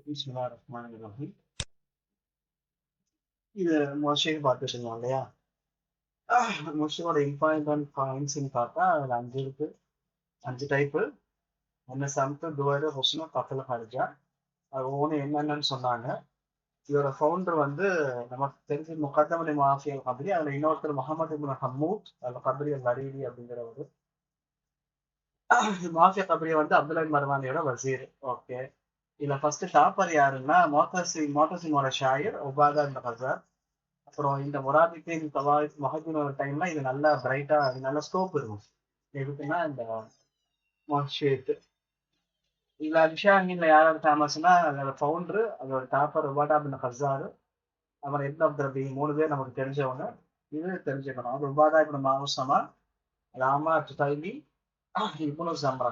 பிஸ்மில்லாஹிர் ரஹ்மானிர் ரஹீம். இது மொர்ஷின்னு பார்த்துட்டு இருந்தோம் இல்லையா? மொர்ஷினோட இம்பார்ட்டன்ட் பாயிண்ட்ஸ்ன்னு பார்த்தா அதில் 5 இருக்கு. 5 டைப்பு. ஒன்று சம்து, துவரு, ஹுஸ்னு, கஃபல், ஹர்ஜா. அது ஒவ்வொன்று என்னென்னு சொன்னாங்க. இதோட ஃபவுண்டர் வந்து நமக்கு தெரிஞ்ச முகத்தமலி மாஃபியல் கபரி. அதில் இன்னொருத்தர் முகமது இப்னு ஹம்மூத் அதில் கபரி லரீரி அப்படிங்கிறவர். மாஃபியா கபரியை வந்து அப்துல்லா மர்வானியோட வசீர். ஓகே, இதுல ஃபர்ஸ்ட் டாப்பர் யாருன்னா மோத்தசிமோட ஷாயர் உபாதா இந்த ஹசார். அப்புறம் இந்த முராபித்தின் தவாயித் மஹதினோட டைம்ல இது நல்லா பிரைட்டா, இது நல்ல ஸ்கோப் இருக்கும். எதுக்குன்னா இந்த மொஷேத் இதுல விஷயங்கள்ல யாராவது ஃபேமஸ்னா அதோட ஃபவுண்டரு, அதோட டாப்பர் உபாதா பின் ஹசார், அப்புறம் இப்னு அப்துல் ரபீ. 3 பேர் நமக்கு தெரிஞ்சவங்க. இது தெரிஞ்சுக்கணும். அது உபாதா இப்னு மாவுசமா, ராமா துதைபி, இப்னு ஜம்ரா.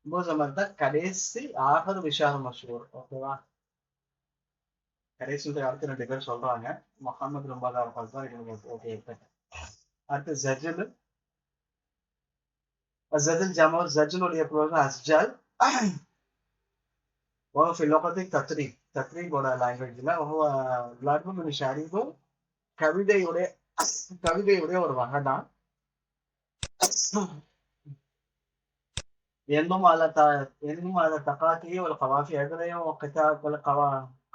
இப்னு ஜம்ரா தான் கடைசி ஆகர் விஷால் மஷூர். ஓகேவா? கடைசி அடுத்த 2 பேர் சொல்றாங்க. முகமது உபாதா ஹசார். ஓகே, அடுத்து ஜஜல். الزجل جمع الزجل واليقظة أسجل. وهو في اللغة تقريب ولا language ல وهو ضرب من شعره. கவிதையுடைய ஒரு வகை தான். ينم على التقاطع والقوافي. எதுலையும்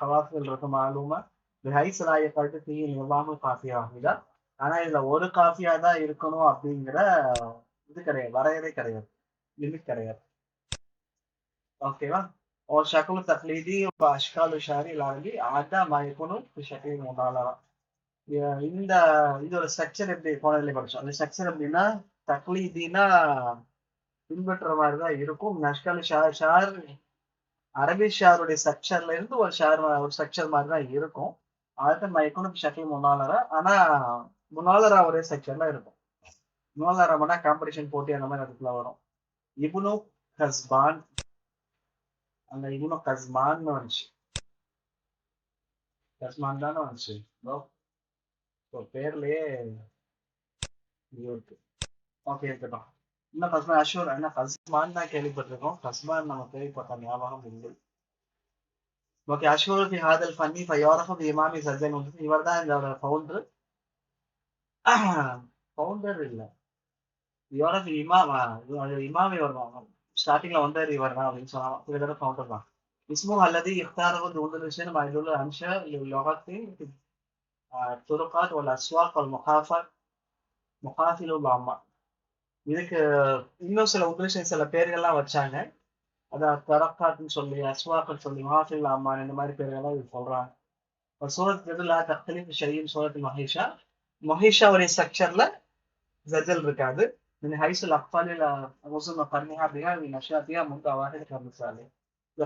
قوافي இருக்கு معلومة بحيث لا يقعد فيه نظام القافية واحدة. ஆனா இதுல ஒரு காஃபியா தான் இருக்கணும் அப்படிங்கிற இது கிடையாது, வரையறை கிடையாது, லிமிட் கிடையாது. اوكي. وشكل تقليدي واشكال الشعر العربي عادة ما يكون بشكل مبالغة. இந்த இதோட ஸ்ட்ரக்சர் எப்படி போனதுல படிச்சோம். அந்த ஸ்ட்ரக்சர் எப்படின்னா தக்லீதினா பின்பற்ற மாதிரி தான் இருக்கும். நஷ்கல் ஷார் அரபி ஷாருடைய ஸ்ட்ரக்சர்ல இருந்து ஒரு ஸ்ட்ரக்சர் மாதிரி தான் இருக்கும். ஆதத்தை மைக்கணும் ஷக்கில் முன்னாலரா. ஆனா முன்னாலரா ஒரே ஸ்ட்ரக்சர்ல இருக்கும். முன்னாலரா பண்ணா காம்படிஷன் போட்டி அந்த மாதிரி இடத்துல வரும். இப்னு கஸ்பான், அந்த இப்னு கஸ்மான்னு வந்துச்சு. கஸ்மான் தானே வந்துச்சு. பேர்லயே இருக்கு. ஓகே, இருக்கட்டும். இன்னும் கஸ்மான் அஷூர் என்ன கஸ்மான் தான் கேள்விப்பட்டிருக்கோம். கஸ்மான் நம்ம கேள்விப்பட்ட ஞாபகம் இல்லை. ஓகே, அஷூர் ஃபி ஹாதல் ஃபன்னி ஃபயாரஃபு பி இமாமி சஜ்ஜன். இவர் தான் இதோட ஃபவுண்டர். ஃபவுண்டர் இல்ல, இவரோட இமாமி வருவாங்க. ஸ்டார்டிங்ல வந்தார் இவர் தான் அப்படின்னு சொன்னாங்க. இதோட ஃபவுண்டர் தான். اسمه الذي اختاره الأندلسيون ما يدل أنشأ للغة الطرقات والأسواق والمقافل العامة. இதுக்கு இன்னும் சில சில பேர்கள்லாம் வச்சாங்க. அதான் தரக்காத்துன்னு சொல்லி, அஸ்வாக்குன்னு சொல்லி, மஹாஃபில் அம்மான், இந்த மாதிரி பேர்கள்லாம் இது சொல்றாங்க. ஒரு சூரத் எதுல தக்லீஃப் ஷரீன் சூரத் மஹீஷா. மஹீஷாவுடைய ஸ்ட்ரக்சர்ல ஜஜல் இருக்காது. من حيث الأقفال وزن قرنها بها بنشاطها متواحد كمثال. இந்த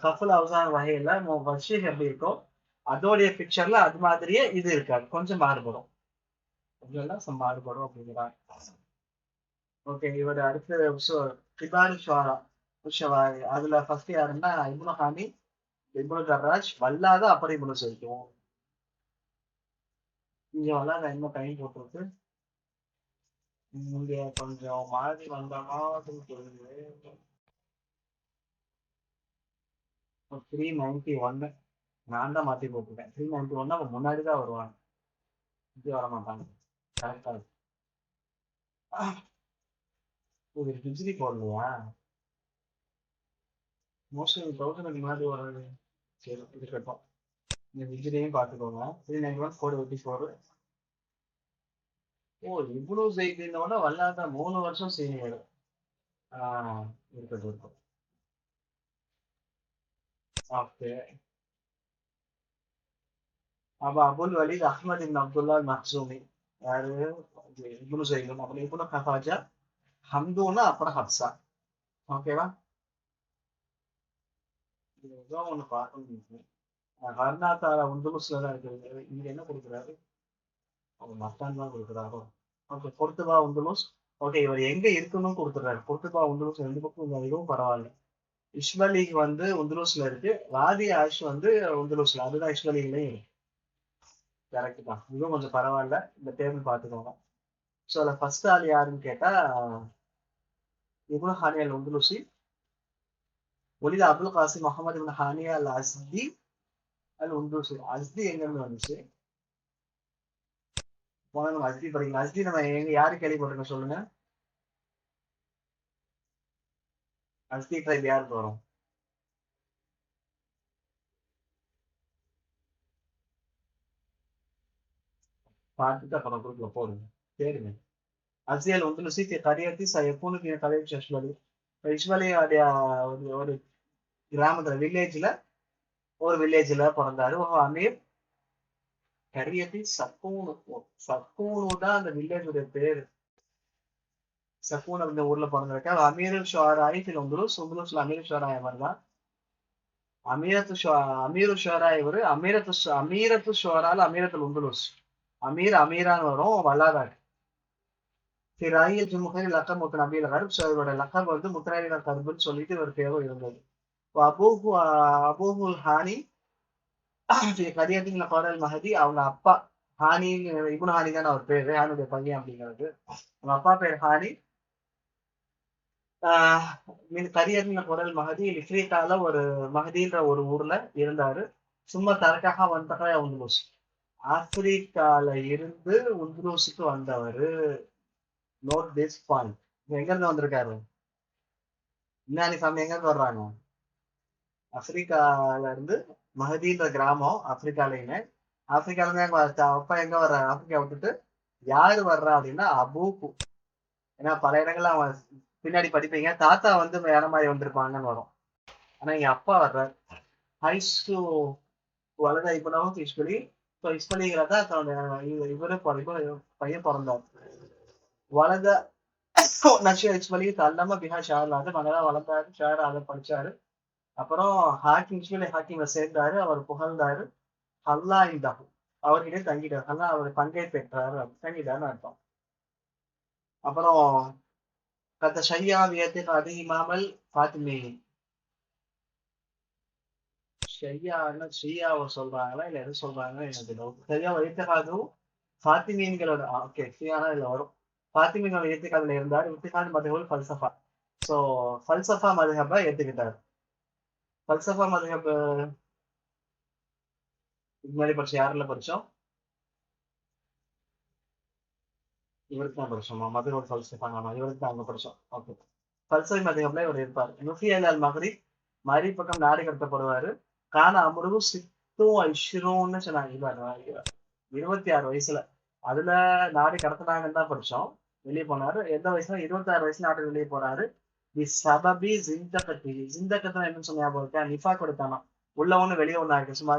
கஃபுல் அவுசான் வகையில வஷீஹ் எப்படி இருக்கோ அதோடைய பிக்சர்ல அது மாதிரியே இது இருக்காது, கொஞ்சம் மாறுபடும். கொஞ்சம் மாறுபடும் அப்படிங்கிறாங்க. ஓகே, இவர் அடுத்து கிபாரி ஷுவாரா. அதுல ஃபர்ஸ்ட் யாருன்னா இப்னு ஹாமி, இப்னு ஜர்ராஜ். வல்லாத அப்படி இப்னு சொல்லிக்குவோம். இங்க வல்லாத இன்னும் டைம் போட்டுருக்கு. இங்க கொஞ்சம் மாறி வந்த மாதிரி தெரியுது. 391 நான் தான் மாத்தி போட்டுருக்கேன். 391 அவன் முன்னாடி தான் வருவாங்க, இது வர மாட்டாங்க. கரெக்டா இது டிகிரி போடலையா? மோஸ்ட்லி 1000 முன்னாடி வர்றது. சரி, இருக்கட்டும். இந்த டிகிரியும் பார்த்துக்கோங்க. 391 484. ஓ, இவ்வளவு செய்தினோட வல்லாத 3 வருஷம் சீனியர். இருக்கட்டும் இருக்கும். ஓகே. அப்ப அபுல் வலீத் அஹ்மத் இப்னு அப்துல்லா மக்சூமி. யாரு? இப்னு சைலும். அப்புறம் இப்னு கஃபாஜா, ஹம்தூனா, அப்புறம் ஹப்சா. ஓகேவா? இதுதான் ஒண்ணு பார்க்கணும். கர்நாடகா உந்துலுஸ்ல தான் இருக்கிறது. இங்க என்ன கொடுக்குறாரு? அவர் மஸ்தான் தான் கொடுக்குறாரோ? ஓகே, பொர்த்துபா உந்துலுஸ். ஓகே, இவர் எங்க இருக்கணும்னு கொடுத்துறாரு. பொர்த்துபா உந்துலுஸ் 2 பக்கம் இதுவும் பரவாயில்ல. இஸ்மலீக் வந்து உந்துலுஸ்ல இருக்கு. வாதி ஆஷ் வந்து உந்துலுஸ்ல, அதுதான் இஸ்மலீக்லயும் இருக்கு. கரெக்ட் தான், இதுவும் கொஞ்சம் பரவாயில்ல. இந்த டேபிள் பார்த்துக்கோங்க. ஸோ அதில் ஃபர்ஸ்ட் ஆள் யாருன்னு கேட்டா இப்னு ஹானியல் உந்துலுசி. ஒலித அபுல் காசிம் முகமது இப்னு ஹானியா அல் அஸ்தி அல் உந்தூசி. அஸ்தி எங்க இருந்து வந்துச்சு? போன நம்ம அஸ்தி படிக்கலாம். அஸ்தி நம்ம எங்க யாரு கேள்விப்பட்டிருக்கோம் சொல்லுங்க. அஸ்தி ட்ரைப் யாருக்கு வரும்? பார்த்துட்டு அப்புறம் குரூப்ல போடுங்க, கேளுங்க. அஸ்தி அல் உந்தூசி في قرية سيكون في قرية இஷ்பலி. இஷ்பலியோடைய ஒரு கிராமத்துல வில்லேஜ்ல பிறந்தாரு. அமீர் கரியத்தி சக்கூனு. சக்கூனு தான் அந்த வில்லேஜுடைய பேரு. சக்கூன் அப்படின்ற ஊர்ல பிறந்திருக்காரு. அமீருல் ஷுஅராஇ ஃபில் உந்துலுஸ். உந்துலுஸ்ல அமீருல் ஷுஅராஇ அவர்தான். அமீரு ஷுஅரா இவரு. அமீரத்து ஷுஅரால அமீரத்துல் உந்துலுஸ். அமீரான்னு வரும், வல்லாதார். ராயில் ஜுமுகரி லக்கம் முத்து நபியில் கருப். ஸோ இவரோட லக்கம் வந்து முத்தநபியில கருப்புன்னு சொல்லிட்டு இவர் பேரும் இருந்தது. அபூஹுல் ஹானி கரியத்தின் பாடல் மஹதி. அவங்க அப்பா ஹானி, இப்னு ஹானி தான் அவர் பேரு, ஹானுடைய பையன் அப்படிங்கிறது. அவங்க அப்பா பேர் ஹானி. கரியத்தின் குரல் மஹதி இஃப்ரீகால ஒரு மஹதின்ற ஒரு ஊர்ல இருந்தாரு. சும்மா தரக்காக வந்தகா உந்துலூஸ். ஆப்பிரிக்கால இருந்து உந்துலூஸுக்கு வந்தவர். Note this point. எங்க இருந்து வந்திருக்காரு? இன்னானி சாமி எங்க இருந்து வர்றாங்க? ஆப்பிரிக்கால இருந்து. மஹதின்ற கிராமம் ஆப்பிரிக்காலையுமே. ஆப்பிரிக்கால இருந்து அப்பா எங்க வர்ற? ஆப்பிரிக்கா விட்டுட்டு யாரு வர்றா அப்படின்னா அபூக்கு. ஏன்னா பல இடங்கள்ல அவன் பின்னாடி படிப்பீங்க, தாத்தா வந்து வேற மாதிரி வந்திருப்பாங்கன்னு வரும். ஆனா எங்க அப்பா வர்றார். ஹைஸ்டு வலதா இப்பனாவும் இஸ்பலி. ஸோ இஸ்பலிங்கிறதா இவரு பையன் பிறந்தார். வலத நஷர் இஸ்பலி தல்லாம பிஹா ஷார்லாது மகதான் வளர்ந்தாரு. ஷார் அதை படிச்சாரு. அப்புறம் ஹாக்கிம் இஸ்பலி ஹாக்கிம்ல சேர்ந்தாரு. அவர் புகழ்ந்தாரு. ஹல்லா இந்தாகு அவர்கிட்ட தங்கிட்டார். ஹல்லா அவர் பங்கை பெற்றாரு, தங்கிட்டாருன்னு அர்த்தம். அப்புறம் கத்த ஷையா வியத்தின் அது இமாமல் ஃபாத்திமி. ஷையாவை சொல்றாங்களா இல்ல எது சொல்றாங்களா எனக்கு டவுட். சரியா வைத்தகாதும் ஃபாத்திமீன்களோட ஓகே ஷியானா இதுல வரும். ஃபாத்திமீனோட ஏத்துக்காதுல இருந்தார். இத்திகாது மதுஹபுல் ஃபல்சஃபா. ஸோ ஃபல்சஃபா மதுஹபை ஏத்துக்கிட்டார். ஃபல்சஃபா மதுஹப் இது மாதிரி படிச்சோம். யாரெல்லாம் படிச்சோம்? இவருக்கு தான் படிச்சோம். மதுரோட ஃபல்சஃபா. இவருக்கு தான் அங்க படிச்சோம். ஓகே. ஃபல்சஃபி மதுஹப்ல இவர் இருப்பார். நுஃபியல் அல் மஹ்ரிப் மரி பக்கம் நாடு கடத்தப்படுவாரு. கான அமருகு சித்தும் ஐஷ்ரூன்னு சொன்னாங்க. 26 வயசுல அதுல நாடு கடத்தினாங்கன்னு தான் படிச்சோம். வெளியே போனாரு. எந்த வயசுல? 26 வயசுல நாட்டு வெளியே போறாரு. சபபி ஜிந்தகத்தி. ஜிந்தகத்துல என்ன சொன்னா இருக்கா? நிஃபா கொடுத்தானா உள்ள ஒண்ணு வெளியே ஒண்ணு ஆயிருக்கு. சும்மா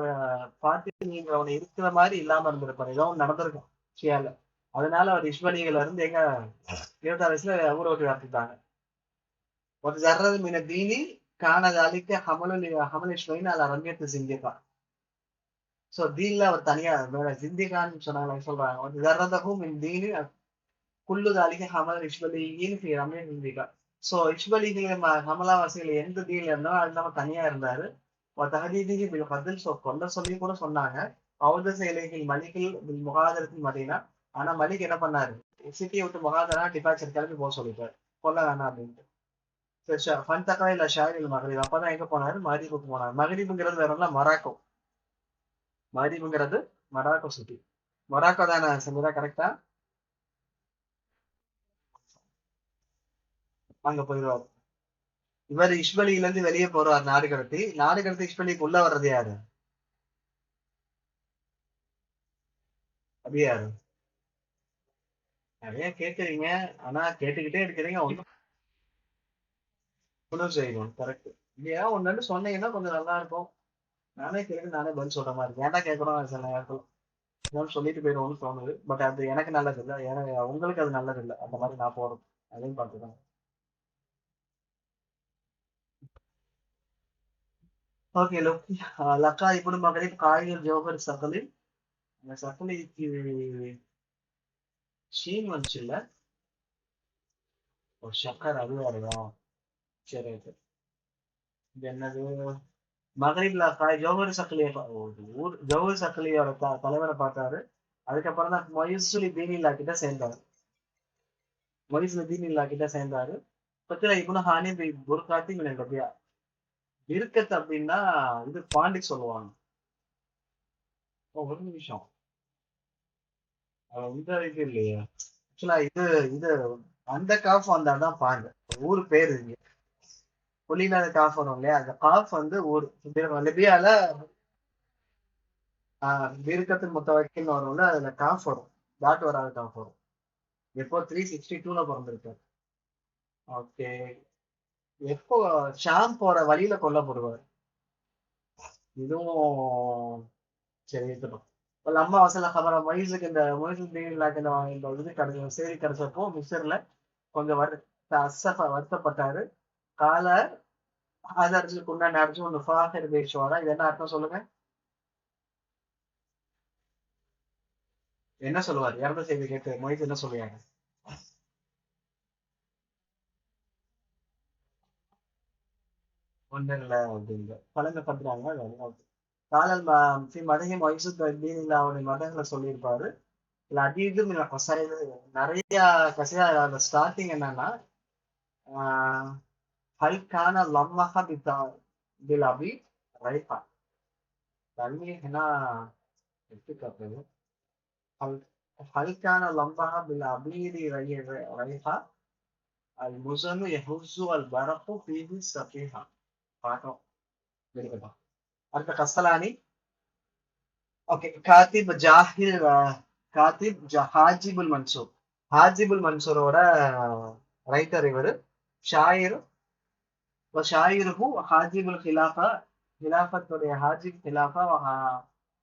பார்த்து நீங்க அவனை இருக்கிற மாதிரி இல்லாம இருந்திருப்பாரு. ஏதோ ஒன்று நடந்திருக்கும் ஷியால. அதனால அவர் இஸ்பலிகளை இருந்து எங்க 26 வயசுல ஊரை விட்டு வரட்டுட்டாங்க. ஒரு ஜர்ரது மீன தீனி காணது அழிக்க ஹமல் இஸ்மைன் அல்ல ரம்யத்து சிந்திகா. சோ தீன்ல அவர் தனியா ஜிந்திகான்னு சொன்னாங்க சொல்றாங்க. ஒரு ஜர்ரதகும் மின் தீனி குல்லுது அழிக்க ஹமல் இஸ்பலியின் ரம்ய சிந்திகா. சோ இஸ்பலிகள் ஹமலாவாசிகள் எந்த தீன்ல இருந்தாலும் அது நம்ம தனியா இருந்தாரு. தகதீதிக்கு பதில் கொல்ல சொல்லி கூட சொன்னாங்க. பௌத்த செயலைகள் மலிகில் முகாதரத்தின் மதினா. ஆனா மலிக் என்ன பண்ணாரு? சிட்டியை விட்டு முகாதரா டிபார்ச்சர் கிளம்பி போக சொல்லிட்டாரு, கொல்ல வேணாம் அப்படின்ட்டு. ஃபன்தகா இல்ல ஷாரில் மகரிப். அப்பதான் எங்க போனாரு? மகரிபுக்கு போனாரு. மகரிபுங்கிறது வேற ஒன்றும் மொராக்கோ. மகரிபுங்கிறது மொராக்கோ சிட்டி. மொராக்கோ தானே செஞ்சதா கரெக்டா? அங்க போயிடுவாரு. இவர் இஸ்பலியில இருந்து வெளியே போறார் நாடு கடத்தி. நாடு கடத்தி இஸ்பலிக்கு உள்ள வர்றது யாரு? அது யாரு? நிறைய கேட்குறீங்க, ஆனா கேட்டுக்கிட்டே இருக்கிறீங்க. ஒன்றும் செய்யணும். கரெக்ட். இல்லையா ஒன்னு சொன்னீங்கன்னா கொஞ்சம் நல்லா இருக்கும். நானே கேட்க நானே பதில் சொல்ற மாதிரி இருக்கு. ஏன்டா கேட்கறோம் சில நேரத்தில் இன்னொன்று சொல்லிட்டு போயிடுவோம்னு தோணுது. பட் அது எனக்கு நல்லது இல்லை, ஏன்னா உங்களுக்கு அது நல்லது இல்லை. அந்த மாதிரி நான் போறது அதையும் பார்த்துதான். ஓகே லக்கா இப்படி மகளிர் காய்கறி ஜோகர் சகலி. அந்த சகலிக்கு ஷீன் வந்துச்சு இல்ல, ஒரு சக்கர் அது வேறதான். சரி ஓகே. இது என்னது? மகரிப்ல ஜோஹர் சக்கலிய ஊர் ஜோஹர் சக்கலியோட தலைவரை பார்த்தாரு. அதுக்கப்புறம் தான் மொய்சுலி தீனில்லா கிட்ட சேர்ந்தாரு. மொய்சுலி தீனில்லா கிட்ட சேர்ந்தாரு. பத்தில இப்னு ஹானி பி புர்காத்தி மினல் ரபியா. இருக்கத் அப்படின்னா இது பாண்டி சொல்லுவாங்க. ஒரு நிமிஷம். இந்த இது இல்லையே. ஆக்சுவலா இது இது அந்த காஃப் வந்தாதான் பாண்டு. ஊர் பேரு இங்க. புலியில காஃப் வரும் இல்லையா? அந்த காஃப் வந்து ஊர் லிபியால தீர்க்கத்தில் முத்தவக்கில்னு வரும்ல, அதுல காஃப் வரும். டாட் வராத காஃப் வரும். எப்போ 362ல பிறந்திருக்காரு. ஓகே. எப்போ ஷாம் போற வழியில கொல்லப்படுவார். இதுவும் சரி இருக்கட்டும். அம்மா வசல கபர மொய்ஸுக்கு இந்த இந்த இது கிடைச்ச செய்தி கிடைச்சப்போ மிஸ்ர்ல கொஞ்சம் வருத்தப்பட்டாரு. கால ஆதரத்துக்கு உண்டான அர்ஜுன் ஒன்று ஃபாஹர் பேசுவாரா, இது என்ன அர்த்தம் சொல்லுங்க? என்ன சொல்லுவார்? இறந்த செய்தி கேட்டு மொய்ஸ் என்ன சொல்லுவாங்க? ஒன்றும் இல்லை அப்படிங்க பழங்க பண்றாங்க. காலல் மதகி மொய்சு அவருடைய மதங்களை சொல்லியிருப்பாரு. இல்ல அதீதும் இல்ல கசாயது நிறைய கசையா அந்த ஸ்டார்டிங் என்னன்னா ஹல்கான லம்மஹா பில் அபி ரைஃபா தண்ணி ஹனா எடுத்துக்காட்டுது. ஹல் ஹல்கான லம்மஹா பில் அபீரி ரைஃபா அல் முசனு யஹுசு அல் பரப்பு ஃபீஹி சஃபீஹா பார்க்கணும். இருக்கட்டும். அடுத்த கஸ்தலானி. ஓகே. காத்திப் ஹாஜிபுல் மன்சூர். ஹாஜிபுல் மன்சூரோட ரைட்டர் இவரு. ஷாயிர் ஷாயிருக்கு ஹாஜிபுல் ஹிலாஃபா. ஹிலாஃபத்துடைய ஹாஜிப் ஹிலாஃபா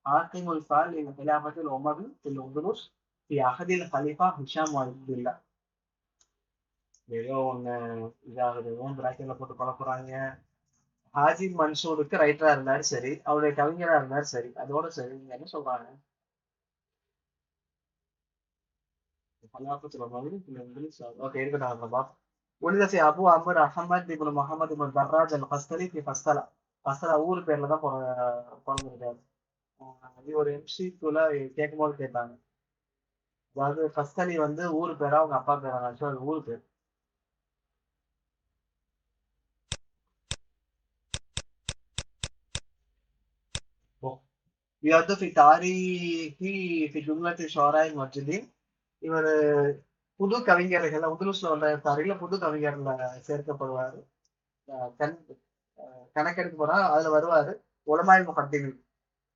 ஹாக்கிமுல் ஃபால் இந்த ஹிலாஃபத்தில் உமவி ஃபில் உதுருஸ் ஃபி அஹதில் ஹலீஃபா ஹிஷாம் அப்துல்லா. ஏதோ ஒன்று இதாகுது. பிராக்கெட்ல போட்டு கொலை போறாங்க. ஹாஜிப் மன்சூருக்கு ரைட்டரா இருந்தாரு சரி, அவருடைய கவிஞரா இருந்தாரு சரி, அதோட சரி. நீங்க என்ன சொல்றாங்க? اوكي இருக்கட்டும் அப்பா. ولد في ابو عمرو احمد بن محمد بن دراج القسطلي في قسطلة. قسطلة ஊர் பேர்ல தான் பிறந்திருக்காரு. இது ஒரு எம்சிக்குள்ள கேட்கும்போது கேட்டாங்க. அதாவது கஸ்தலி வந்து ஊர் பேரா அவங்க அப்பா பேரா? அது ஊர் பேர். يعد في تاريخ في جملة شعراء الموجودين. இவர் புது கவிஞர்கள் உதுலுஸ்ல உள்ள தாரில புது கவிஞர்ல சேர்க்கப்படுவாரு. கண் கணக்கெடுக்க போனா அதுல வருவாரு. உலமாய் முகத்தின்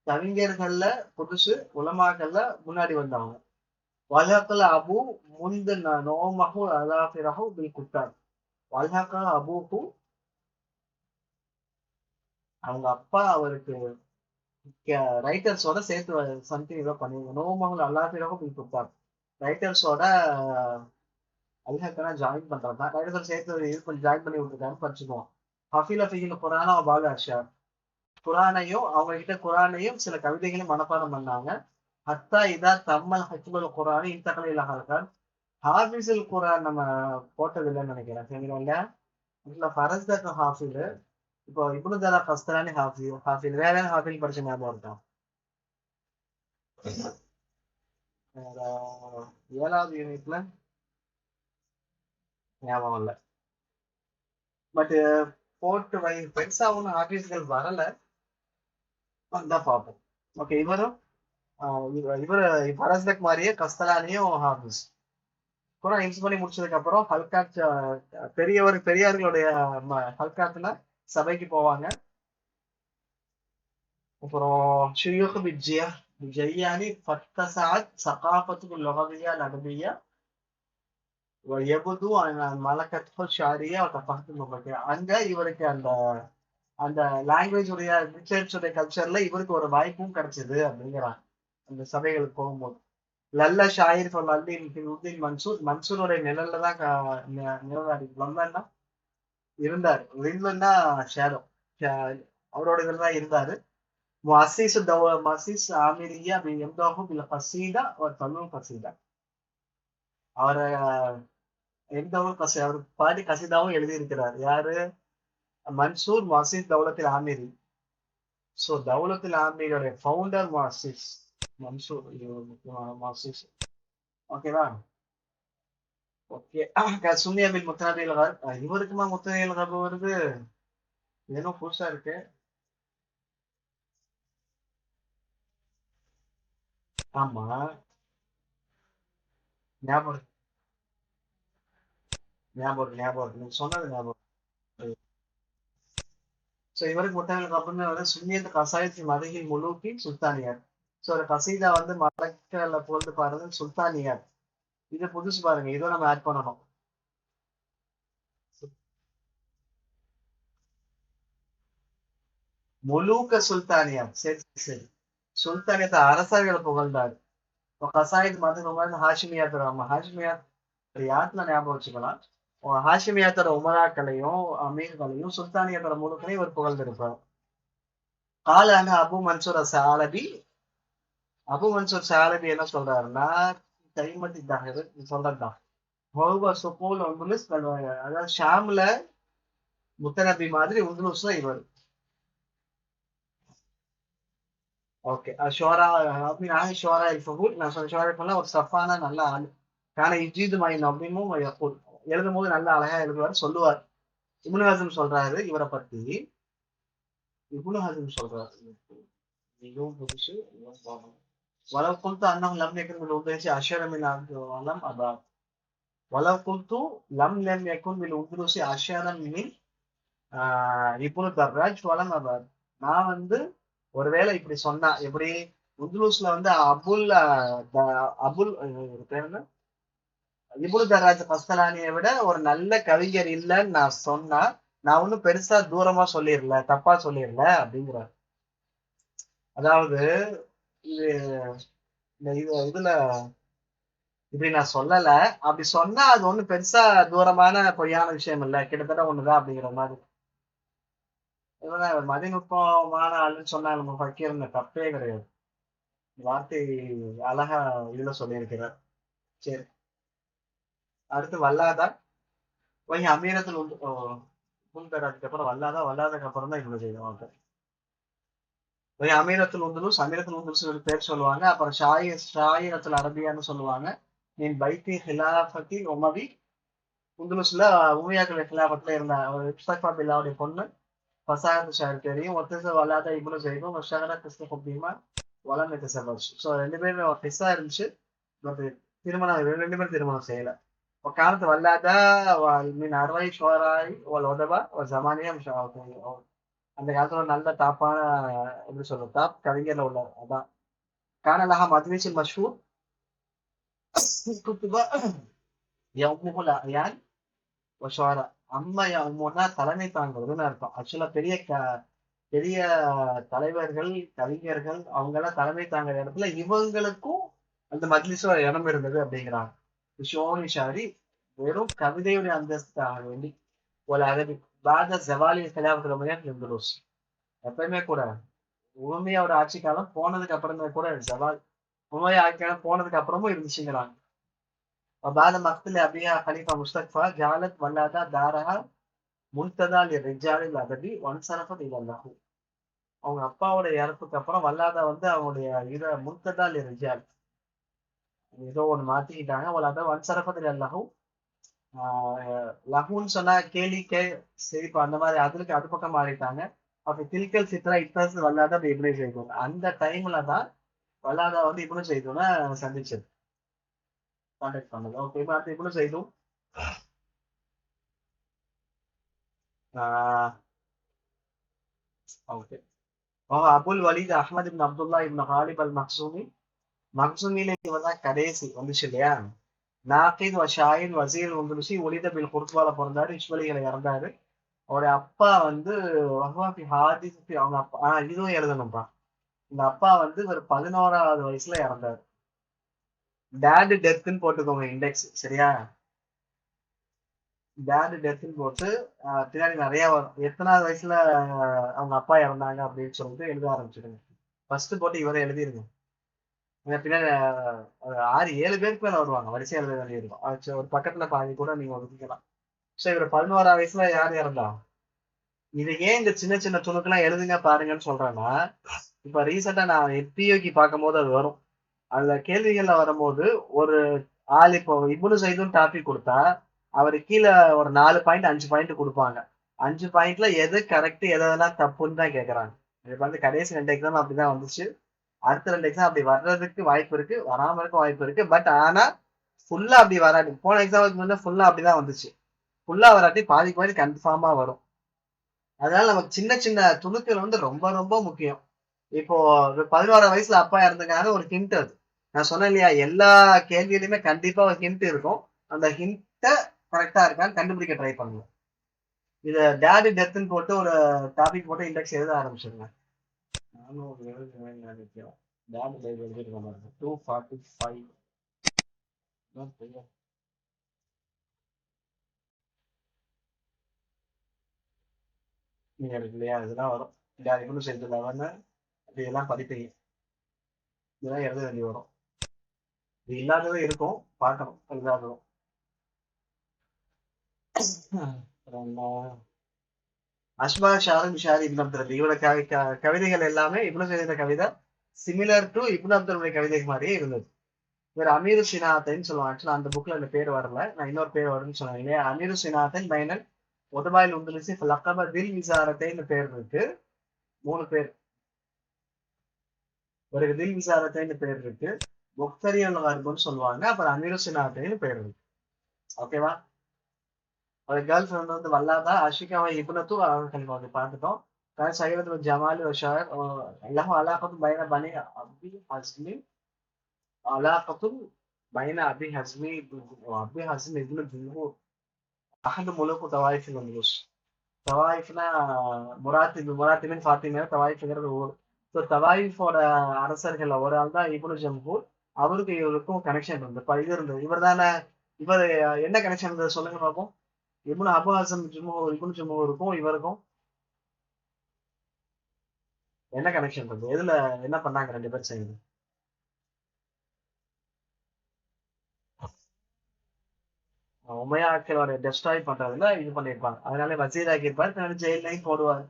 கவிஞர்கள்ல புதுசு, உலமாக்கள்ல முன்னாடி வந்தவங்க. வல்ஹக்கல் அபு முந்து நோமஹு அலாஃபிரஹு பில் குத்தார். வல்ஹக்கல் அபுஹு அவங்க அப்பா அவருக்கு ரைட்டர்ஸோட சேர்த்து சம்திங் ஏதோ பண்ணிருங்க. நோமஹுல் அலாஃபிரஹு பில் குத்தார். ரைட்டர்ஸோட அல்ஹக்கனா ஜாயின் பண்றது தான். ரைட்டர்ஸோட சேர்த்து இது பண்ணி ஜாயின் பண்ணி விட்டுருக்கான்னு படிச்சுக்குவோம். ஹஃபில ஃபிஹில் குரானா பாலு அஷார். குரானையும் அவங்க கிட்ட குரானையும் சில கவிதைகளையும் மனப்பாடம் பண்ணாங்க. ஹத்தா இதா தம்மல் ஹக்கிபுல் குரானி இன்தகலில் ஹல்கான். ஹாஃபிஸுல் குரான் நம்ம போட்டது இல்லைன்னு நினைக்கிறேன். சரிங்களா? இதுல ஃபரஸ்தக் ஹாஃபில். இப்போ இப்னு தலா கஸ்தலானி ஹாஃபில் வேற ஹாஃபில் படிச்ச ஞாபகம் இருக்கா? வேற 7வது யூனிட்ல ஞாபகம் இல்லை. பட் போட்டு பெருசா ஒன்றும் ஆர்டிஸ்ட்கள் வரல. வந்தா பார்ப்போம். ஓகே. இவரும் இவரு ஃபரஸ்தக் மாதிரியே கஸ்தலானியும் ஹாஃபிஸ். குரான் ஹிஃப்ஸ் பண்ணி முடிச்சதுக்கு அப்புறம் ஹல்காத் பெரியார்களுடைய ஹல்காத்துல சபைக்கு போவாங்க. அப்புறம் ஷுயூக் ஜையானி ஃபத்தசாத் சகாஃபத்துக்கு லொகவியா லகபியா எபுது மலக்கத்து ஷாரியா தஃபஹத்து. அங்க இவருக்கு அந்த அந்த லாங்குவேஜ் உடைய லிட்ரேச்சருடைய கல்ச்சர்ல இவருக்கு ஒரு வாய்ப்பும் கிடைச்சது அப்படிங்கிறாங்க அந்த சபைகளுக்கு போகும்போது. லல்ல ஷாயிர் அல்லின் மன்சூர். மன்சூருடைய நிழல்ல தான் நிழலாடி லல்லன்னா இருந்தாரு. லில்லுன்னா ஷேடோ. அவரோட இதுல தான் இருந்தாரு. மசீஸ் ஆமிரியா எம்தாஹு பில் கசீதா ஒரு தமிழ் கசீதா. அவரை எம்தாஹு கசீதா அவர் பாடி கசீதாவும் எழுதியிருக்கிறார். யாரு? மன்சூர் மசீஸ் தௌலத்தில் ஆமிரி. ஸோ தௌலத்தில் ஆமிரியோட ஃபவுண்டர் மசீஸ் மன்சூர். இது ஒரு முக்கியமான மசீஸ். ஓகேவா? ஓகே. சுன்னியா பின் முத்தனபில் இவருக்குமா முத்தனபில் வருது? ஏதோ புதுசா இருக்கு. ஆமா, ஞாபகம் இருக்கு, ஞாபகம் இருக்கு, ஞாபகம் இருக்கு. நீங்க சொன்னது ஞாபகம் இருக்கு. ஸோ இவருக்கு புத்தகங்களுக்கு அப்புறமே வந்து சுன்னியத் கசாயத்தி மதகில் முலூக்கி சுல்தானியார். ஸோ ஒரு கசீதா வந்து மலக்கல்ல போட்டு பாருங்க சுல்தானியார். இது புதுசு பாருங்க, இதுவும் நம்ம ஆட் பண்ணணும். முலூக்க சுல்தானியார், சரி சரி. சுல்தானியத்தை அரசர்களை புகழ்ந்தார். இப்போ கசாயத் மதகு ஹாஷிமியாத் ஹாஷிமியாத் யாருக்குல ஞாபகம் வச்சுக்கலாம். ஹாஷிமியாத்தோட உமராக்களையும் அமீர்களையும் சுல்தானியத்தோட முழுக்களையும் இவர் புகழ்ந்திருப்பார். காலான அபு மன்சூர் சாலபி. அபு மன்சூர் சாலபி என்ன சொல்றாருன்னா, கைமத்தி தாகர் சொல்றதுதான். ஹோவா சுகூல் உந்துலுஸ் அதாவது ஷாம்ல முத்தநபி மாதிரி உந்துலுஸ்ல இவர். ஓகே ஷோரா நான் ஷோரா ஃபஹூல் நான் சொன்ன ஷோரா ஃபஹூல் ஒரு சஃபான நல்ல ஆள். கான இஜீது மைன் அப்படின்னும் எழுதும் போது நல்லா அழகா எழுதுவார் சொல்லுவார். இப்னு ஹசம் சொல்றாரு இவரை பத்தி. இப்னு ஹசம் சொல்றாரு மிகவும் புதுசு. ولو قلت أنه لم يكن بالأندلس أشهر من عبد ولم أبا ولو قلت لم يكن بالأندلس أشهر من இப்னு தர்ராஜ் வலம் அபா. நான் வந்து ஒருவேளை இப்படி சொன்னா எப்படி, உந்துலூஸ்ல வந்து அபுல் அபுல் பேர் என்ன, இப்னு தர்ராஜ் கஸ்தலானியை விட ஒரு நல்ல கவிஞர் இல்லைன்னு நான் சொன்னா, நான் ஒன்னும் பெருசா தூரமா சொல்லிடல, தப்பா சொல்லிடல அப்படிங்கிறார். அதாவது இது இந்த இதுல இப்படி நான் சொல்லல. அப்படி சொன்னா அது ஒண்ணும் பெருசா தூரமான பொய்யான விஷயம் இல்ல, கிட்டத்தட்ட ஒண்ணுதான் அப்படிங்கிற மாதிரி. மதிநுட்பமான ஆளுன்னு சொன்னா நம்ம ஃபக்கீர்னு தப்பே கிடையாது. வார்த்தை அழகா இதுல சொல்லியிருக்கிறார். சரி, அடுத்து வல்லாதா. அமீரத்தில் உண்டு முன்தராதுக்கு அப்புறம் வல்லாதா, வல்லாததுக்கு அப்புறம் தான் இவ்வளவு செய்வாங்க. அமீரத்தில் உந்துலுஸ், அமீரத்தில் உந்துலுஸ் பேர் சொல்லுவாங்க. அப்புறம் ஷாயிரத்துல அரபியான்னு சொல்லுவாங்க. நீ பைத்தி ஹிலாஃபத்தில் உமவி. உந்துலுஸ்ல உமையாக்கள் ஹிலாஃபத்துல இருந்த இப்சஃபா பில்லாவுடைய பொண்ணு ஃபசாஹத்து ஷாயர் தெரியும். ஒத்தச வல்லாத இப்னு ஸைதும் வஷகர கிஸ்து ஹுப்பீமா வலம் எத்தசபர்ஸ். ஸோ ரெண்டு பேருமே ஒரு கிஸ்ஸா இருந்துச்சு. பட் திருமணம் ரெண்டு பேரும் திருமணம் செய்யல. وكانت ولادة من أروع الشعراء والأدباء والزمانية مش அந்த காலத்துல ஒரு நல்ல டாப்பான எப்படி சொல்றது டாப் கவிஞர்ல உள்ள அதான். كان لها مدرس مشهور كتب يومه الأعيان وشعراء. அம்மா யமுனா தலைமை தாங்கிறதுன்னு அர்த்தம். ஆக்சுவலா பெரிய தலைவர்கள் கவிஞர்கள் அவங்க எல்லாம் தலைமை தாங்குற இடத்துல இவங்களுக்கும் அந்த மஜ்லிஸ்ல ஒரு இடம் இருந்தது அப்படிங்கிறாங்க. ஷோனி ஷாரி வெறும் கவிதையுடைய அந்தஸ்துக்காக வேண்டி ஒரு அரபி பாத ஜவாலி கலாபத்திரமையா இருந்துருச்சு. எப்பயுமே கூட உண்மையோட ஆட்சி காலம் போனதுக்கு அப்புறமே கூட ஜவால் உண்மையா ஆட்சி காலம் போனதுக்கு அப்புறமும் இருந்துச்சுங்கிறாங்க. بعد مقتل أبيها خليفة مستكفى جعلت ولادة دارها منتدى للرجال الأدبي وانصرفت إلى الله. அவங்க அப்பாவோட இறப்புக்கு அப்புறம் வல்லாத வந்து அவங்களுடைய முன்ததா ரிஜால் ஏதோ ஒண்ணு மாத்திக்கிட்டாங்க. வல்லாத வன்சரஃபத்தில் லஹு. லஹுன்னு சொன்னா கேலி சிரிப்பு அந்த மாதிரி அதுக்கு அது பக்கம் மாறிட்டாங்க. அப்ப தில்கல் சித்ரா இத்தாஸ் வல்லாத அப்படி இப்படி செய்தோம். அந்த டைம்ல தான் வல்லாதா வந்து இப்படி செய்தோம்னா சந்திச்சது, கான்டாக்ட் பண்ணது. ஓகே, இப்ப அடுத்து இப்படி செய்தோம். ஓகே, அபுல் வலீத் அஹ்மத் இப்னு அப்துல்லா இப்னு ஹாலிப் அல் மக்சூமி. மக்சூமில இவர் தான் கடைசி வந்துச்சு இல்லையா. நாகித் ஷாயின் வசீர் உந்துலுசி ஒலித பில் குர்த்வால பிறந்தாரு. இஸ்வலிகளை இறந்தாரு. அவருடைய அப்பா வந்து வஹ்வாபி ஹாதிஸ் அவங்க அப்பா இதுவும் எழுதணும்ப்பா. இந்த அப்பா வந்து ஒரு 11வது வயசுல இறந்தாரு. டேடு டெத்துன்னு போட்டுக்கோங்க இண்டெக்ஸ், சரியா. டேடு டெத்துன்னு போட்டு பின்னாடி நிறைய வரும். எத்தனாவது வயசுல அவங்க அப்பா இறந்தாங்க அப்படின்னு சொல்லிட்டு எழுத ஆரம்பிச்சிடுங்க. ஃபர்ஸ்ட் போட்டு இவரை எழுதிருங்க. பின்னாடி 6-7 பேருக்கு மேல வருவாங்க, வரிசையா எழுத வேண்டியிருக்கும். ஒரு பக்கத்துல பாதி கூட நீங்க ஒதுக்கிக்கலாம். ஸோ இவர் 11வது வயசுல யார் இறந்தா. இது ஏன் இந்த சின்ன சின்ன துணுக்கெல்லாம் எழுதுங்க பாருங்கன்னு சொல்றேன்னா, இப்ப ரீசெண்டா நான் பிஓக்கு பார்க்கும் போது அது வரும். அதுல கேள்விகள்ல வரும்போது ஒரு ஆள் இப்போ இப்னு சைதுன்னு டாபிக் கொடுத்தா அவர் கீழே ஒரு 4 பாயிண்ட் 5 பாயிண்ட் கொடுப்பாங்க. 5 பாயிண்ட்ல எது கரெக்ட் எதெல்லாம் தப்புன்னு தான் கேக்குறாங்க. இது வந்து கடைசி 2 எக்ஸாம் அப்படிதான் வந்துச்சு. அடுத்த 2 எக்ஸாம் அப்படி வர்றதுக்கு வாய்ப்பு இருக்கு, வராம இருக்க வாய்ப்பு இருக்கு. பட் ஆனா ஃபுல்லா அப்படி வராது. போன எக்ஸாமுக்கு முன்ன ஃபுல்லா அப்படிதான் வந்துச்சு. ஃபுல்லா வராட்டி பாதிக்கு பாதி கன்ஃபார்மா வரும். அதனால நமக்கு சின்ன சின்ன துணுக்கள் வந்து ரொம்ப ரொம்ப முக்கியம். இப்போ 11 வயசுல அப்பா இறந்துக்காக ஒரு ஹிண்ட் அது. நான் சொன்னேன் இல்லையா, எல்லா கேள்வியிலுமே கண்டிப்பா ஒரு ஹிண்ட் இருக்கும். அந்த ஹிண்ட்ட கரெக்டா இருக்கான்னு கண்டுபிடிக்க ட்ரை பண்ணுங்க. இத டேடி டெத்துன்னு போட்டு ஒரு டாபிக் போட்டு இண்டெக்ஸ் எழுத ஆரம்பிச்சிருங்க. நானும் ஒரு எழுதுவேன் நினைக்கிறேன். டேடி லைவ் எழுதிருக்க மாதிரி 245 தான் தெரியும். நீங்க இருக்கு இல்லையா, இதெல்லாம் வரும். டேடி கூட சேர்த்து 11 இதெல்லாம் படிப்பீங்க. இதெல்லாம் எழுத வேண்டி வரும். இது இல்லாததும் இருக்கும், பார்க்கணும் இல்லாததும். அப்புறம் என்ன? அஷ்மா ஷாரும் ஷாரி இப்னு அப்துல் ரபி இவரோட கவிதைகள் எல்லாமே இப்னு எழுதின கவிதை சிமிலர் டு இப்னு அப்துல் கவிதை மாதிரியே இருந்தது. இவர் அமீரு சினாத்தைன்னு சொல்லுவாங்க. ஆக்சுவலா அந்த புக்ல அந்த பேர் வரல, நான் இன்னொரு பேர் வரும்னு சொன்னேன் இல்லையா. அமீரு சினாத்தன் பைனல் ஒதுபாயில் உந்துலிசி லக்கப தில் விசாரத்தைன்னு பேர் இருக்கு. 3 பேர். ஒரு தில் விசாரத்தைன்னு பேர் இருக்கு, முக்தரியல் கர்புன்னு சொல்லுவாங்க, அப்புறம் அமீரு சினாத்தைன்னு பேர் இருக்கு. ஓகேவா? ஒரு கேர்ள் ஃப்ரெண்ட் வந்து வல்லாதா அஷிகாவை இப்னத்து அவர்கள் வந்து பார்த்துட்டோம். كان سعيد الجمال والشعر له علاقة بين بني أبي حزم علاقة بين أبي حزم وأبي حزم ابن الجمهور أحد ملوك طوائف الأندلس. தவாயிஃப்னா முராத்திபின் ஃபாத்திமா தவாயிஃப்ங்கிறது ஊர். ஸோ தவாயிஃபோட அரசர்கள் ஒரு ஆள் தான் இப்னு ஜம்ஹூர். அவருக்கு இவருக்கும் கனெக்ஷன் இருந்தது. இது இருந்தது. இவர் தானே இவர் என்ன கனெக்ஷன் இருந்தது சொல்லுங்க பார்ப்போம். இப்னு அபு ஹசம் ஜும்ஹூர் இப்னு ஜும்ஹூருக்கும் இவருக்கும் என்ன கனெக்ஷன் இருந்தது? எதுல என்ன பண்ணாங்க 2 பேர் சேர்ந்து? உமையாக்களோட டெஸ்ட்ராய் பண்றதுல இது பண்ணியிருப்பாங்க. அதனால வசீராக்கி இருப்பாரு, பின்னாடி ஜெயிலையும் போடுவார்.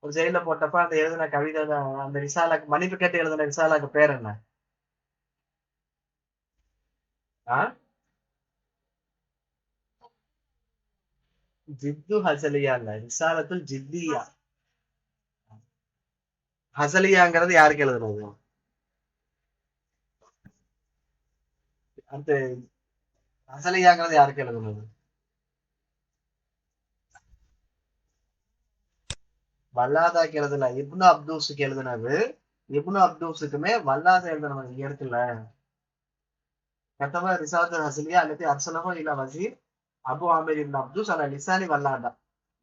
ஒரு ஜெயில போட்டப்ப அந்த எழுதின கவிதை அந்த ரிசாலாக்கு மன்னிப்பு கேட்டு எழுதின ரிசாலாக்கு பேர் என்ன? ஆ ஜித்து ஹசலியா இல்ல, ரிசாலத்துல் ஜித்தியா. ஹசலியாங்கிறது யாருக்கு எழுதுனது? அடுத்து ஹசலியாங்கிறது யாருக்கு எழுதுனது? வல்லாதாக்கு எழுதல, இப்னு அப்தூஸுக்கு எழுதுனது. இப்னு அப்தூஸுக்குமே வல்லாத எழுதுனவங்க இங்க இருக்குல்ல. கத்தவ ரிசாலத்துல் ஹசலியா அல்லது அர்சலஹு இலா வசீர் அபு ஆமிர் இப்னு அப்தூஸ் அல லிசானி வல்லாதா.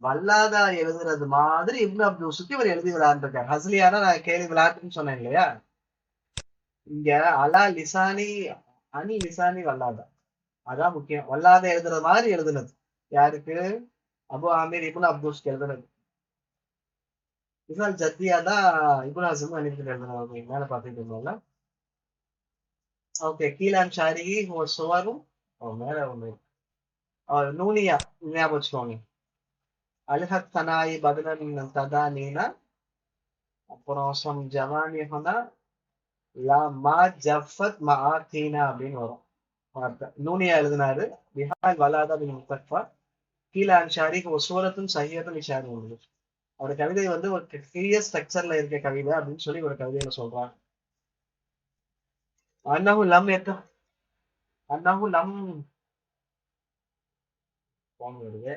வல்லாதா எழுதுறது மாதிரி இப்னு அப்தூஸுக்கு இவர் எழுதி விளையாண்டுருக்காரு. ஹசலியானா நான் கேள்வி விளையாட்டுன்னு சொன்னேன் இல்லையா. இங்க அலா லிசானி அனி லிசானி வல்லாதா, அதான் முக்கியம். வல்லாத எழுதுறது மாதிரி எழுதுனது யாருக்கு? அபு ஆமீர் இப்னு அப்தூஸ்க்கு எழுதுனது. இஸ்மால் ஜத்தியா தான் இப்னு ஹசம் அனுப்பி எழுதுனது. மேல பாத்துட்டு இருந்தோம்ல. ஓகே, கீழான் ஷாரி சுவரும் மேல ஒண்ணு நூனியா ஞாபகம் வச்சுக்கோங்க. அல்ஹத் தனாயி பதுனன் ததா நீனா, அப்புறம் சம் ஜவானி ஹனா லா மா ஜஃபத் மா தீனா அப்படின்னு வரும் வார்த்தை. நூனியா எழுதினாரு. பிஹால் வலாதா பின் முத்தஃபா கீழே ஷாரி ஒரு சூரத்தும் சையதும் ஷாரி உள்ளது. அவரோட கவிதை வந்து ஒரு கிளியர் ஸ்ட்ரக்சர்ல இருக்க கவிதை அப்படின்னு சொல்லி ஒரு கவிதையில சொல்றாங்க. அன்னஹு லம் எத்த அன்னஹு லம் போங்க வருது.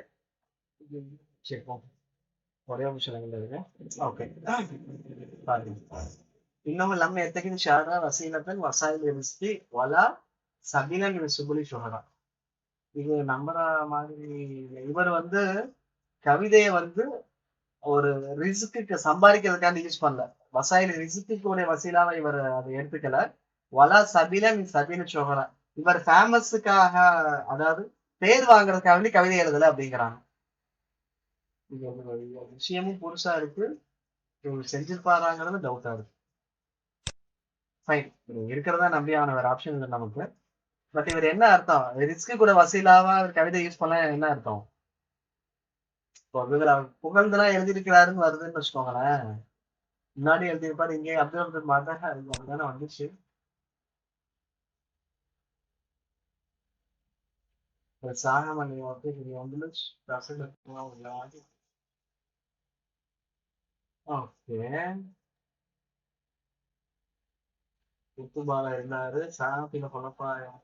சரி போங்க. ஒரே நிமிஷம் லைன்ல இருக்கு. ஓகே, பாருங்க. இன்னமும் லம் எத்தகின் ஷாரா வசீலத்தன் வசாயில் ரிஸ்கி வலா சபிலன் சுபுலி சுஹரா. இது நம்புற மாதிரி இல்லை. இவர் வந்து கவிதையை வந்து ஒரு ரிஸ்க்கு சம்பாதிக்கிறதுக்காண்டி யூஸ் பண்ணல. வசாயில் ரிஸ்க்குடைய வசீலாவை இவர் அதை எடுத்துக்கல. வலா சபிலன் சபிலு சுஹரா. இவர் ஃபேமஸுக்காக, அதாவது பேர் வாங்குறதுக்காக வேண்டி கவிதை எழுதல அப்படிங்கிறாங்க. இது ஒரு விஷயமும் புதுசா இருக்கு. இவங்க செஞ்சிருப்பாராங்கிறது டவுட்டா இருக்கு. ஃபைன், இருக்கிறதா நம்பி ஆன வேற ஆப்ஷன் இல்லை நமக்கு. பட் இவர் என்ன அர்த்தம், ரிஸ்க் கூட வசீலாவா கவிதை யூஸ் பண்ண என்ன அர்த்தம்? இப்போ இதுல புகழ்ந்துலாம் எழுதியிருக்கிறாருன்னு வருதுன்னு வச்சுக்கோங்களேன். முன்னாடி எழுதியிருப்பாரு, இங்கே அப்துல் அப்துல் மாதாக அப்படிதானே வந்துச்சு. சாகமணி வந்து இது வந்து ஓகே. குத்துபாலா இருந்தாரு. சாப்பில குழப்பாயம்.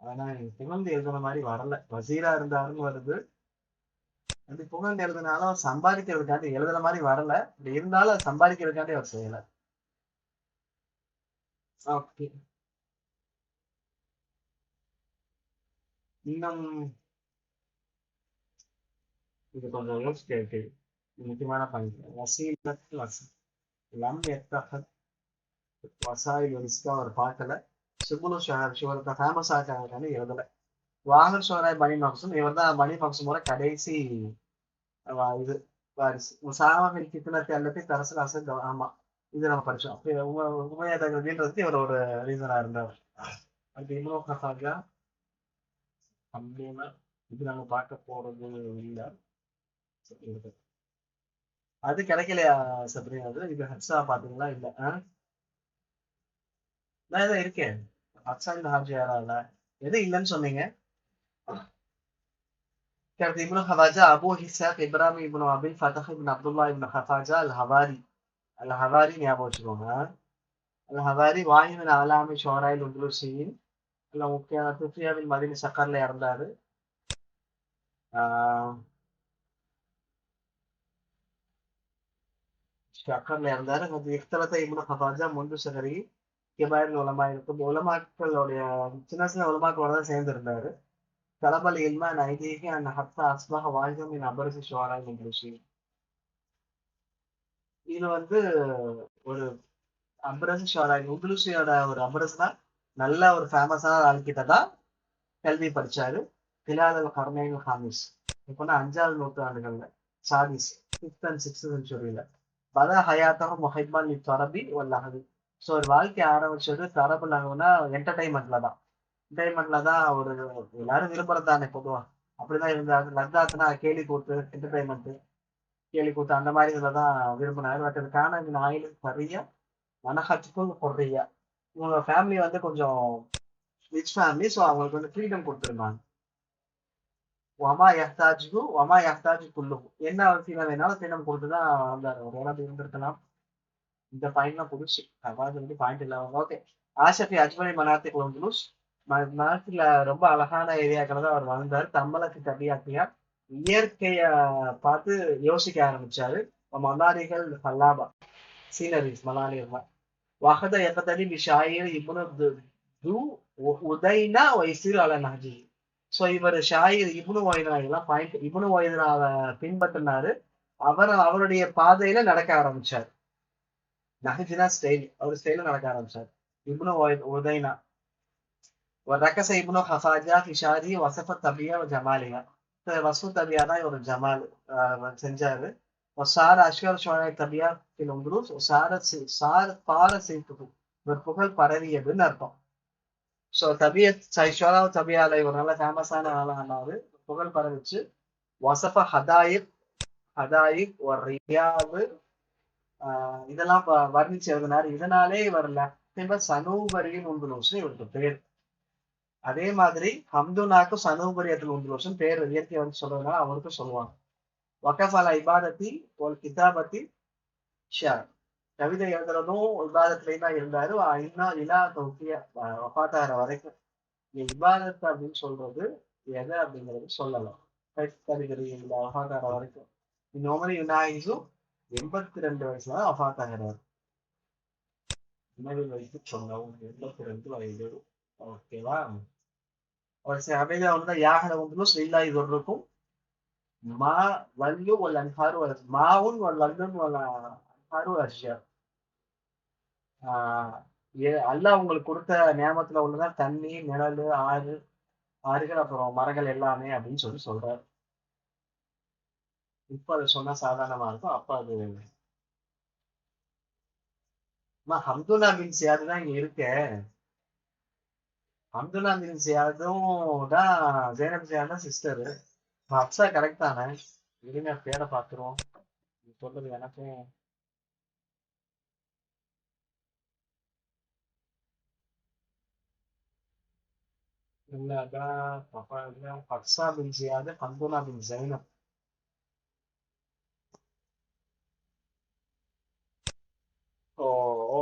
ஆனா புகழ்ந்து எழுதுன மாதிரி வரல. வசீரா இருந்தாருன்னு வருது. அப்படி புகழ்ந்து எழுதுனாலும் அவர் சம்பாதிக்கிறதுக்காண்டி எழுதுன மாதிரி வரல. அப்படி இருந்தாலும் அது சம்பாதிக்கிறதுக்காண்டி அவர் செய்யல. ஓகே. இன்னும் இது கொஞ்சம் யோசிக்க இருக்கு. முக்கியமான பாயிண்ட். வசீலத் வசி லம் எத்தஹத் வசாயில் ரிஸ்கா ஒரு பாட்டுல சுகுலு ஷஹர் இவருக்கு ஃபேமஸ் ஆக்காங்கன்னு எழுதல. வாகர் ஷோராய் பனி மக்சூம் இவர் தான் பனி மக்சூமோட கடைசி இது வாரிசு. முசாமா கித்தனத்தை அல்லது தரசல் அசத் ஆமா. இது நம்ம படிச்சோம். உமையாதீன்றதுக்கு இவர் ஒரு ரீசனா இருந்தார். அது இன்னும் கசாஜா அப்படின்னு இது நம்ம பார்க்க போறது இல்லை. அது கிடைக்கலையா சப்ரின்? அது இது ஹட்ஸா பாத்தீங்களா? இல்ல நான் ஏதோ இருக்கேன். ஹட்ஸா இந்த ஹாஜி யாரா இல்ல எது இல்லைன்னு சொன்னீங்க. كان ابن خفاجة أبو إسحاق إبراهيم ابن أبي فتح ابن عبد الله ابن خفاجة الهواري. الهواري ஞாபகம் வச்சுக்கோங்க. الهواري வாயு من أعلام شعراء الأندلسيين. முக்கிய துஃபியாவின் மதினி சக்கர்ல இறந்தாரு. ஆஹ் சக்கர்ல இறந்தாரு. அது இஃப்தலத்தை இப்னு ஹஃபாஜா முந்து சஹரி கிபாரில் உலமா இருக்கும். உலமாக்களுடைய சின்ன சின்ன உலமாக்களோட தான் சேர்ந்து இருந்தாரு. தலபல் இல்மா நைதீகி அந்த ஹத்தா அஸ்பஹ வாஹிதும் மின் அபரஸி ஷுஅரா இல்-முஹ்லிஸீன். இது வந்து ஒரு அபரஸி ஷுஅரா முஹ்லிஸீனோட ஒரு அபரஸ்னா நல்ல ஒரு ஃபேமஸான ஆள்கிட்ட தான் கல்வி படிச்சாரு. ஹிலால் அல் கர்னைன் ஹாமிஸ். இப்போனா 5வது நூற்றாண்டுகள்ல சாதிஸ் 5th and 6th செஞ்சுரியில பல ஹயாத்தகம் முஹைப்பான் தொரபி வல்லஹது. ஸோ ஒரு வாழ்க்கை ஆரம்பிச்சது தரபு லஹவுனா என்டர்டைன்மெண்ட்ல தான். என்டர்டைன்மெண்ட்ல தான் ஒரு எல்லாரும் விரும்புறதானே பொதுவா. அப்படிதான் இருந்தாரு. லத்தாத்னா கேலி கூத்து என்டர்டைன்மெண்ட், கேலி கூத்து அந்த மாதிரி இதுல தான் விரும்பினாரு. பட் அதுக்கான இந்த ஆயிலும் சரியா மனஹத்துக்கும் பொருளையா இவங்க ஃபேமிலி வந்து கொஞ்சம் ரிச் ஃபேமிலி. ஸோ அவங்களுக்கு வந்து ஃப்ரீடம் கொடுத்துருந்தாங்க. ஒமா யஹ்தாஜு ஒமா யஹ்தாஜு குல்லுஹு. என்ன அவசியம் வேணாலும் ஃப்ரீடம் கொடுத்து தான் வந்தாரு. ஒரு வேலை இருந்திருக்கலாம். இந்த பாயிண்ட்லாம் புதுசு. அதாவது வந்து பாயிண்ட் இல்லை. ஓகே. ஆஷஃபி அஜ்மலி மனாத்திக் வந்துலூஸ். நாட்டுல ரொம்ப அழகான ஏரியாக்களை தான் அவர் வாழ்ந்தார். தம்மலக்கு தபியாத்தியா இயற்கைய பார்த்து யோசிக்க ஆரம்பிச்சாரு. மலாரிகள் ஹல்லாபா சீனரிஸ் மலாலியர்லாம் வஹத எகதலி பிஷாயிர் இப்னு து உதைனா வைசிர் அல நஹஜி. ஸோ இவர் ஷாயிர் இப்னு ஒய்னா இதெல்லாம் பாயிண்ட். இப்னு ஒய்னாவை பின்பற்றினாரு. அவருடைய பாதையில நடக்க ஆரம்பிச்சார். நஹஜினா ஸ்டைல், அவர் ஸ்டைல நடக்க ஆரம்பிச்சார். இப்னு உதைனா ரகச இப்னு ஹஃபாஜா ஃபிஷாரி வசஃப தபியா ஜமாலியா. வசூ தபியா தான் இவர் ஜமால் செஞ்சாரு. சார அஷ்கர் ஷோனை தபியா உந்துருஸ் சார சார் பார செய்து இவர் புகழ் பரவியதுன்னு அர்த்தம். ஸோ தபியத் ஷோரா தபியால இவர் நல்ல ஃபேமஸான ஆளானாரு. புகழ் பரவிச்சு. வசஃப ஹதாயிக் ஹதாயிக் ஒரு ரியாவு இதெல்லாம் வர்ணிச்சு எழுதினார். இதனாலே இவர் சனூபரியின் உந்துலூஸ்னு இவருக்கு பேர். அதே மாதிரி ஹம்துனாக்கும் சனூபரியத்தில் உந்துலூஸ்னு பேர் இயற்கை வந்து சொல்றதுனால அவருக்கும் சொல்லுவாங்க. வக்கஃபால இபாதத்தி ஒரு கிதாபத்தி ஷியார். கவிதை எழுதுறதும் இபாதத்துலயும் தான் இருந்தாரு. இன்னும் இலா தொகுப்பிய வஃபாத்தார வரைக்கும் இபாதத் அப்படின்னு சொல்றது எதை அப்படிங்கிறது சொல்லலாம். இல்ல வஃபாத்தார வரைக்கும் இன்னொரு யுனாயிஸும் 82 வயசுல தான் வஃபாத்தாகிறார். நினைவில் வைத்து சொன்னவும் 82 வயது. ஓகேவா? ஒரு சபையில வந்து யாகல வந்து ஸ்ரீலா இது இருக்கும். மா வல்லு ஒரு அன்பாரு மாவும் ஒரு வல்லுன்னு ஒரு அன்பாரு அஷ்யா. அல்லாஹ் உங்களுக்கு கொடுத்த நியமத்துல உள்ளதான் தண்ணி, நிழல், ஆறுகள், அப்புறம் மரங்கள் எல்லாமே அப்படின்னு சொல்லி சொல்றாரு. இப்ப அது சொன்னா சாதாரணமா இருக்கும். அப்ப அது ஹம்துல்லா பின் சியாது தான் இங்க இருக்க. ஹம்துல்லா பின் சியாதும் தான் ஜெயனப் சியாத் தான் சிஸ்டரு. ஹப்சா கரெக்ட் தானே? இருங்க பேரை பார்த்துருவோம். சொல்றது எனக்கும் இல்ல. அதான் ஹப்சா பின் சியாது ஹம்துல்லா பின் ஜெயினப். ஓ ஓ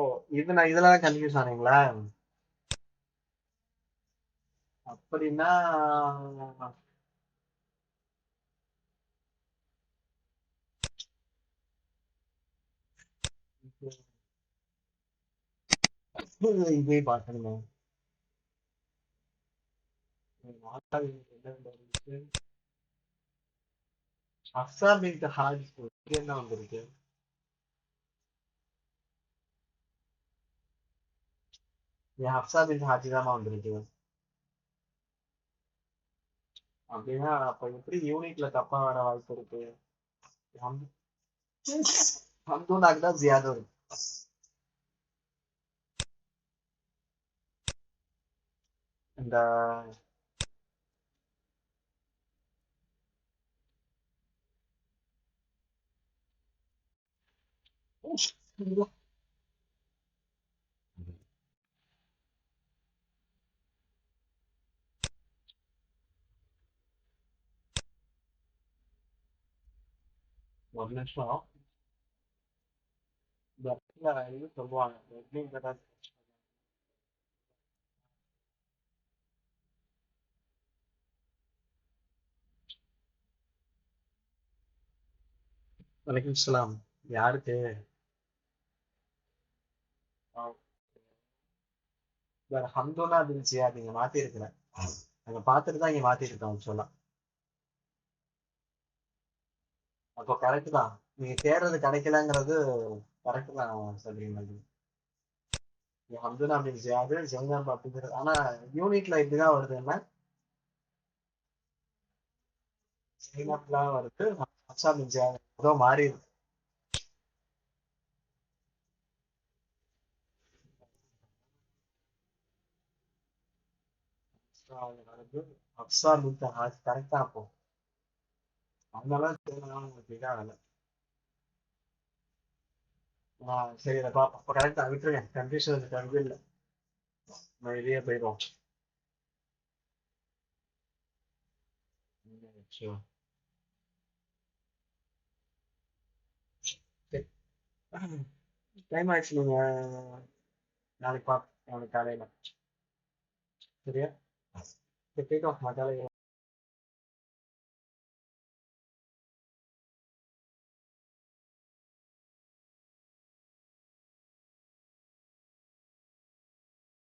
நான் இதெல்லாம் கன்ஃபியூஸ் ஆனீங்களா? அப்படின்னா இதே பார்க்கணுங்க. மாத்தாவி என்ன வந்திருக்கு? ஹப்சா பின் ஹாஜ் என்ன வந்திருக்கு? என் ஹப்சா பின் ஹாஜி தான் வந்திருக்கு. அப்படின்னா அப்ப எப்படி யூனிட்ல தப்பா வர வாய்ப்பு இருக்கு? ஹம் ஹம்துனாக்கு தான் ஜியாதா இருக்கு. இந்த ஒரு நிமிஷம். இந்த இடத்துல இது சொல்லுவாங்க. எப்படிங்கிறத வலைக்கும் சலாம். யாருக்கு? வேற ஹம்துனா பின் ஜியாத் நீங்க மாத்தி இருக்கிறேன். அங்க பார்த்துட்டு தான் இங்க மாத்தி இருக்கோம் சொல்லலாம். அப்போ கரெக்ட் தான். நீங்க தேடுறது கிடைக்கலங்கிறது கரெக்ட் தான் சொல்றீங்க. ஹம்துனா பின் ஜியாத் ஜெய்னப் அப்படிங்கிறது ஆனா யூனிட்ல இப்படிதான் வருது என்ன? ஜெய்னப்லாம் வருது. ஹப்சா பின் ஜியாத் ஏதோ மாறி இருக்கு. வருது. ஹப்சா பின் ஹாஜ் கரெக்டா அப்போ அதனால உங்களுக்கு இதாகல. சரி இதை பார்ப்போம். அப்போ கரெக்டா விட்டுருங்க. கன்ஃபியூஷன் கருது இல்லை. நம்ம வெளியே போயிடுவோம். Sure. சரி. டைம் ஆயிடுச்சு. நீங்க நாளைக்கு நாளைக்கு காலையில சரியா? சரி போயிட்டு வாங்க. காலையில